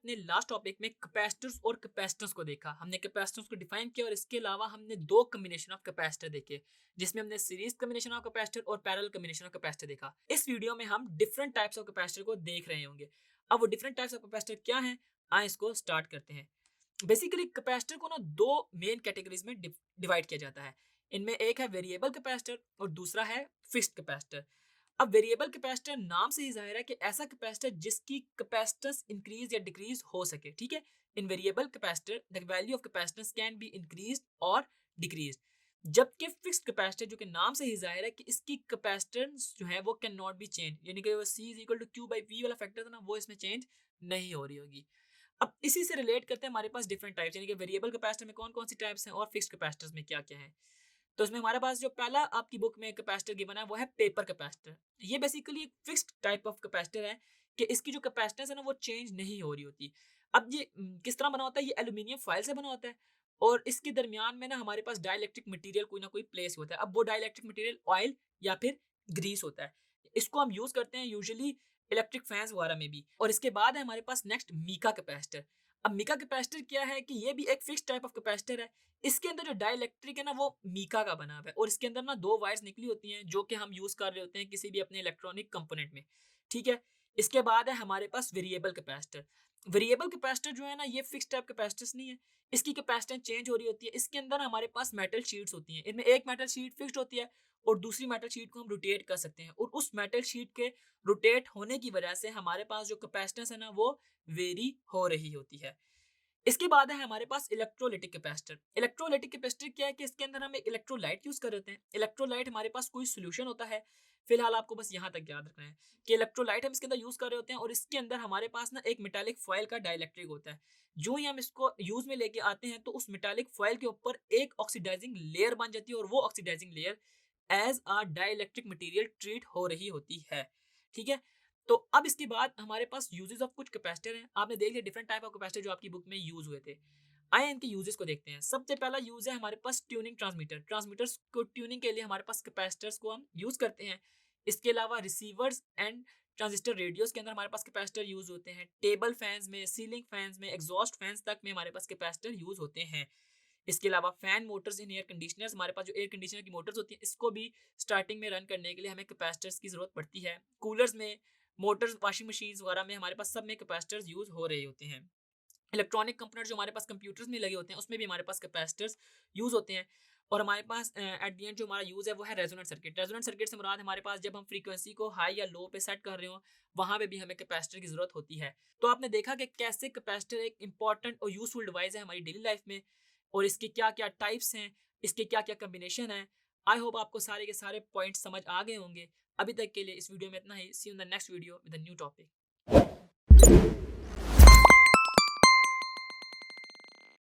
अपने last topic में capacitors और कैपेसिटेंस को देखा। हमने कैपेसिटेंस को डिफाइन किया और इसके अलावा हमने दो कॉम्बिनेशन ऑफ कैपेसिटर देखे, जिसमें हमने सीरीज कॉम्बिनेशन ऑफ कैपेसिटर और पैरेलल कॉम्बिनेशन ऑफ कैपेसिटर देखा। इस वीडियो में हम डिफरेंट टाइप्स ऑफ कैपेसिटर को देख रहे होंगे। अब वो डिफरेंट टाइप्स ऑफ कैपेसिटर क्या है, आए इसको स्टार्ट करते हैं। बेसिकली कैपेसिटर को ना दो मेन कैटेगरीज में डिवाइड किया जाता है। इनमें एक है वेरिएबल कैपेसिटर और दूसरा है फिक्स्ड कैपेसिटर। अब वेरिएबल कैपेसिटर नाम से ही जाहिर है कि ऐसा कैपेसिटर जिसकी कैपेसिटेंस इंक्रीज या डिक्रीज हो सके। ठीक है, in variable capacitor the value of capacitance can be increase और डिक्रीज। जबकि फिक्स्ड कैपेसिटर जो कि नाम से ही जाहिर है कि इसकी कैपेसिटेंस जो है वो कैन नॉट बी चेंज, यानी कि वो C is equal to Q by V वाला फैक्टर था ना, वो इसमें चेंज नहीं हो रही होगी। अब इसी से रिलेट करते हैं हमारे पास डिफरेंट टाइप्स, यानी कि वेरिएबल कैपेसिटर में कौन कौन सी टाइप्स हैं और फिक्स्ड कैपेसिटर्स में क्या क्या है। तो इसमें हमारे पास जो पहला आपकी बुक में कैपेसिटर गिवन है वो है पेपर कैपेसिटर। ये बेसिकली एक फिक्स्ड टाइप ऑफ कैपेसिटर है कि इसकी जो कैपेसिटेंस है ना वो चेंज नहीं हो रही होती। अब ये किस तरह बना होता है, ये एल्यूमिनियम फॉयल से बना होता है और इसके दरमियान में ना हमारे पास डाइलेक्ट्रिक मटेरियल कोई ना कोई प्लेस होता है। अब वो डाइलेक्ट्रिक मटेरियल ऑयल या फिर ग्रीस होता है। इसको हम यूज करते हैं यूजुअली इलेक्ट्रिक फैंस वगैरह में भी। और इसके बाद है हमारे पास नेक्स्ट मीका कैपेसिटर। अब मीका कैपेसिटर क्या है कि ये भी एक फिक्स टाइप ऑफ कैपेसिटर है। इसके अंदर जो डाइलेक्ट्रिक है ना वो मीका का बना हुआ है और इसके अंदर ना दो वायर्स निकली होती हैं जो कि हम यूज कर रहे होते हैं किसी भी अपने इलेक्ट्रॉनिक कंपोनेंट में। ठीक है, इसके बाद है हमारे पास वेरिएबल कैपेसिटर। वेरिएबल कैपेसिटर जो है ना ये फिक्स टाइप कैपेसिटर्स नहीं है, इसकी कैपेसिटेंस चेंज हो रही होती है। इसके अंदर हमारे पास मेटल शीट्स होती हैं, इनमें एक मेटल शीट फिक्स्ड होती है और दूसरी मेटल शीट को हम रोटेट कर सकते हैं और उस मेटल शीट के रोटेट होने की वजह से हमारे पास जो कैपेसिटेंस है ना वो वेरी हो रही होती है। इसके बाद है हमारे पास इलेक्ट्रोलाइटिक कैपेसिटर। इलेक्ट्रोलाइटिक कैपेसिटर क्या है कि इसके अंदर हम एक इलेक्ट्रोलाइट यूज कर रहे हैं। इलेक्ट्रोलाइट हमारे पास कोई सोल्यूशन होता है, फिलहाल आपको बस यहाँ तक याद रखना है कि इलेक्ट्रोलाइट हम इसके अंदर यूज कर रहे होते हैं और इसके अंदर हमारे पास ना एक मेटालिक फॉयल का डाइलेक्ट्रिक होता है। जो ही हम इसको यूज में लेके आते हैं तो उस मेटालिक फॉयल के ऊपर एक ऑक्सीडाइजिंग लेयर बन जाती है और वो oxidising layer as a dielectric material treat हो रही होती है। ठीक है, तो अब इसके बाद हमारे पास यूजेस ऑफ कुछ कैपेसिटर हैं। आपने देख लिया डिफरेंट टाइप ऑफ कैपेसिटर जो आपकी बुक में यूज हुए थे। आइए इनके यूजेस को देखते हैं। सबसे पहला यूज है हमारे पास ट्यूनिंग ट्रांसमीटर। ट्रांसमीटर्स को ट्यूनिंग के लिए हमारे पास कैपेसिटर्स को हम यूज करते हैं। इसके अलावा रिसीवर्स एंड ट्रांजिस्टर रेडियोस के अंदर हमारे पास कैपेसिटर यूज होते हैं। टेबल फैंस में, सीलिंग फैंस में, एग्जॉस्ट फैंस तक में हमारे पास कैपेसिटर यूज होते हैं। इसके अलावा fan Motors in air conditioners, हमारे पास जो एयर कंडीशनर की मोटर्स होती हैं इसको भी स्टार्टिंग में रन करने के लिए हमें कैपेसिटर्स की जरूरत पड़ती है। कूलर्स में, मोटर्स, वॉशिंग मशीन्स वगैरह में हमारे पास सब में कैपेसिटर्स यूज हो रहे होते हैं। इलेक्ट्रॉनिक कंपोनेंट जो हमारे पास कंप्यूटर्स में लगे होते हैं उसमें भी हमारे पास कैपेसिटर्स यूज होते हैं। और हमारे पास एट दी एंड जो हमारा यूज है वो है रेजोनेंट सर्किट। रेजोनेंट सर्किट से मुराद हमारे पास जब हम फ्रीक्वेंसी को हाई या लो पे सेट कर रहे हो वहां पे भी हमें कैपेसिटर की जरूरत होती है। तो आपने देखा कि कैसे कैपेसिटर एक इंपॉर्टेंट और यूजफुल डिवाइस है हमारी डेली लाइफ में और इसके क्या क्या टाइप्स हैं, इसके क्या क्या कम्बिनेशन है। आई होप आपको सारे के सारे पॉइंट समझ आ गए होंगे। अभी तक के लिए इस वीडियो में इतना ही। See you in the next video with a new topic.